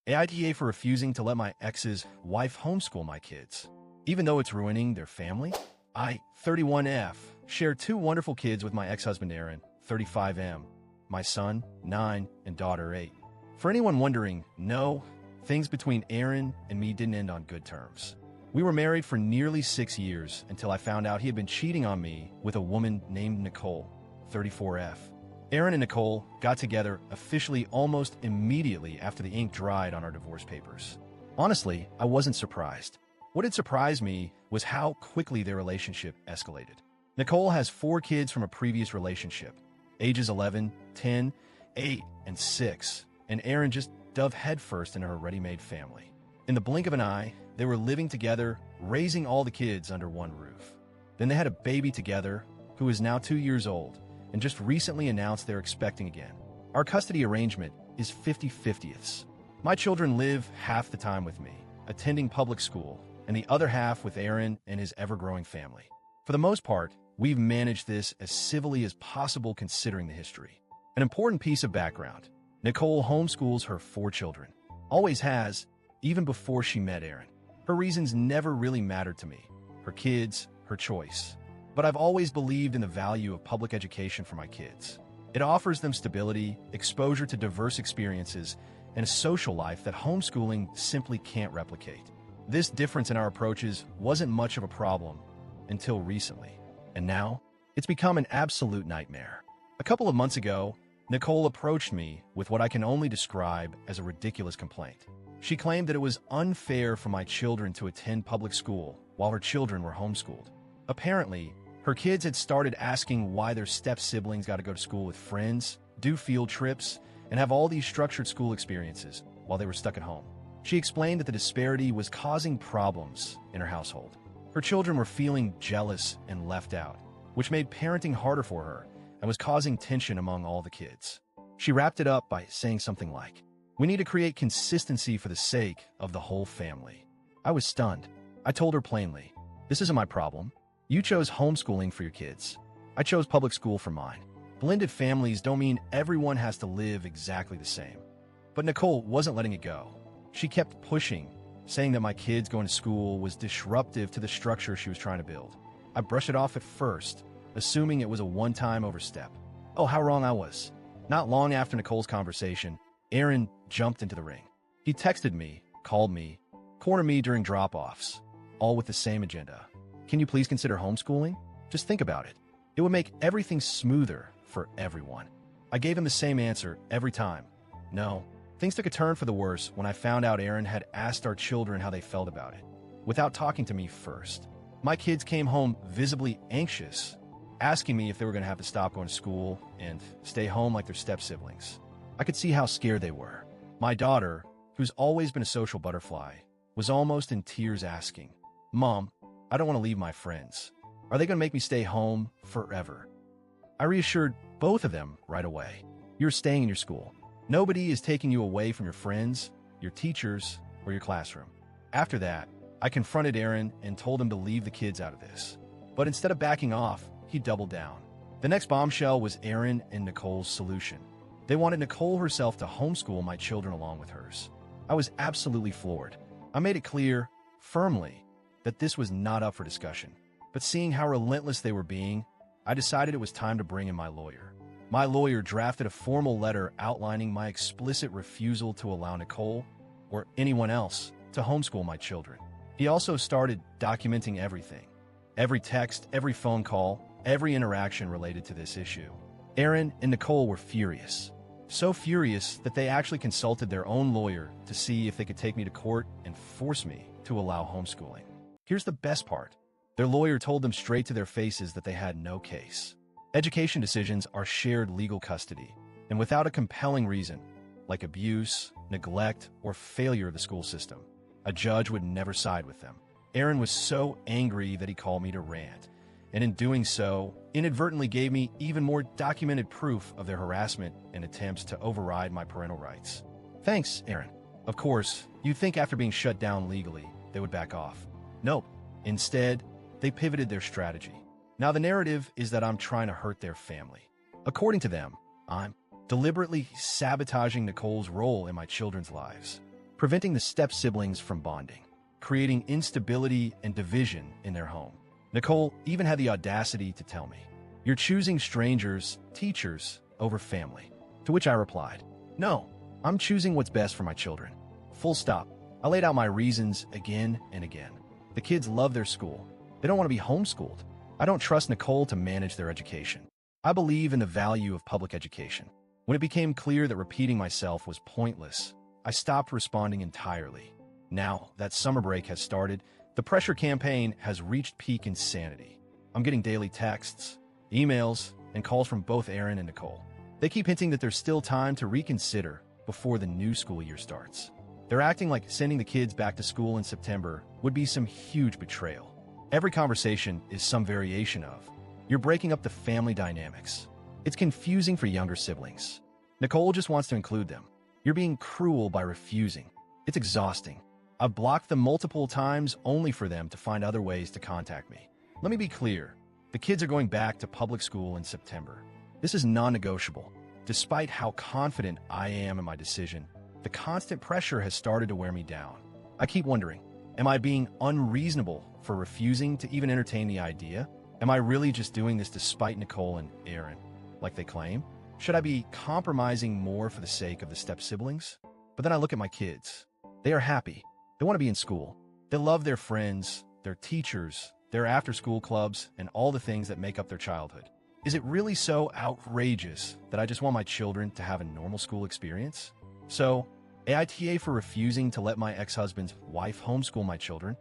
AITA for refusing to let my ex's wife homeschool my kids, even though it's ruining their family. I, 31F, share two wonderful kids with my ex-husband Aaron, 35M, my son, 9, and daughter, 8. For anyone wondering, no, things between Aaron and me didn't end on good terms. We were married for nearly 6 years until I found out he had been cheating on me with a woman named Nicole, 34F. Aaron and Nicole got together officially almost immediately after the ink dried on our divorce papers. Honestly, I wasn't surprised. What had surprised me was how quickly their relationship escalated. Nicole has 4 kids from a previous relationship, ages 11, 10, 8, and 6, and Aaron just dove headfirst into her ready-made family. In the blink of an eye, they were living together, raising all the kids under one roof. Then they had a baby together, who is now 2 years old, and just recently announced they're expecting again. Our custody arrangement is 50-50ths. My children live half the time with me, attending public school, and the other half with Aaron and his ever-growing family. For the most part, we've managed this as civilly as possible considering the history. An important piece of background: Nicole homeschools her 4 children. Always has, even before she met Aaron. Her reasons never really mattered to me. Her kids, her choice. But I've always believed in the value of public education for my kids. It offers them stability, exposure to diverse experiences, and a social life that homeschooling simply can't replicate. This difference in our approaches wasn't much of a problem until recently. And now, it's become an absolute nightmare. A couple of months ago, Nicole approached me with what I can only describe as a ridiculous complaint. She claimed that it was unfair for my children to attend public school while her children were homeschooled. Apparently, her kids had started asking why their step-siblings got to go to school with friends, do field trips, and have all these structured school experiences while they were stuck at home. She explained that the disparity was causing problems in her household. Her children were feeling jealous and left out, which made parenting harder for her and was causing tension among all the kids. She wrapped it up by saying something like, "We need to create consistency for the sake of the whole family." I was stunned. I told her plainly, "This isn't my problem. You chose homeschooling for your kids. I chose public school for mine. Blended families don't mean everyone has to live exactly the same." But Nicole wasn't letting it go. She kept pushing, saying that my kids going to school was disruptive to the structure she was trying to build. I brushed it off at first, assuming it was a one-time overstep. Oh, how wrong I was. Not long after Nicole's conversation, Aaron jumped into the ring. He texted me, called me, cornered me during drop-offs, all with the same agenda. "Can you please consider homeschooling? Just think about it. It would make everything smoother for everyone." I gave him the same answer every time. No. Things took a turn for the worse when I found out Aaron had asked our children how they felt about it, without talking to me first. My kids came home visibly anxious, asking me if they were going to have to stop going to school and stay home like their step-siblings. I could see how scared they were. My daughter, who's always been a social butterfly, was almost in tears asking, "Mom, I don't want to leave my friends. Are they going to make me stay home forever?" I reassured both of them right away. "You're staying in your school. Nobody is taking you away from your friends, your teachers, or your classroom." After that, I confronted Aaron and told him to leave the kids out of this. But instead of backing off, he doubled down. The next bombshell was Aaron and Nicole's solution. They wanted Nicole herself to homeschool my children along with hers. I was absolutely floored. I made it clear, firmly, that this was not up for discussion. But seeing how relentless they were being, I decided it was time to bring in my lawyer. My lawyer drafted a formal letter outlining my explicit refusal to allow Nicole, or anyone else, to homeschool my children. He also started documenting everything. Every text, every phone call, every interaction related to this issue. Aaron and Nicole were furious. So furious that they actually consulted their own lawyer to see if they could take me to court and force me to allow homeschooling. Here's the best part. Their lawyer told them straight to their faces that they had no case. Education decisions are shared legal custody, and without a compelling reason, like abuse, neglect, or failure of the school system, a judge would never side with them. Aaron was so angry that he called me to rant, and in doing so, inadvertently gave me even more documented proof of their harassment and attempts to override my parental rights. Thanks, Aaron. Of course, you'd think after being shut down legally, they would back off. Nope. Instead, they pivoted their strategy. Now the narrative is that I'm trying to hurt their family. According to them, I'm deliberately sabotaging Nicole's role in my children's lives, preventing the step-siblings from bonding, creating instability and division in their home. Nicole even had the audacity to tell me, "You're choosing strangers, teachers, over family." To which I replied, "No, I'm choosing what's best for my children. Full stop." I laid out my reasons again and again. The kids love their school. They don't want to be homeschooled. I don't trust Nicole to manage their education. I believe in the value of public education. When it became clear that repeating myself was pointless, I stopped responding entirely. Now that summer break has started, the pressure campaign has reached peak insanity. I'm getting daily texts, emails, and calls from both Aaron and Nicole. They keep hinting that there's still time to reconsider before the new school year starts. They're acting like sending the kids back to school in September would be some huge betrayal. Every conversation is some variation of, "You're breaking up the family dynamics." It's confusing for younger siblings. Nicole just wants to include them. "You're being cruel by refusing." It's exhausting. I've blocked them multiple times only for them to find other ways to contact me. Let me be clear. The kids are going back to public school in September. This is non-negotiable. Despite how confident I am in my decision, the constant pressure has started to wear me down. I keep wondering, am I being unreasonable for refusing to even entertain the idea? Am I really just doing this to spite Nicole and Aaron, like they claim? Should I be compromising more for the sake of the step-siblings? But then I look at my kids. They are happy. They want to be in school. They love their friends, their teachers, their after-school clubs, and all the things that make up their childhood. Is it really so outrageous that I just want my children to have a normal school experience? So, AITA for refusing to let my ex-husband's wife homeschool my children?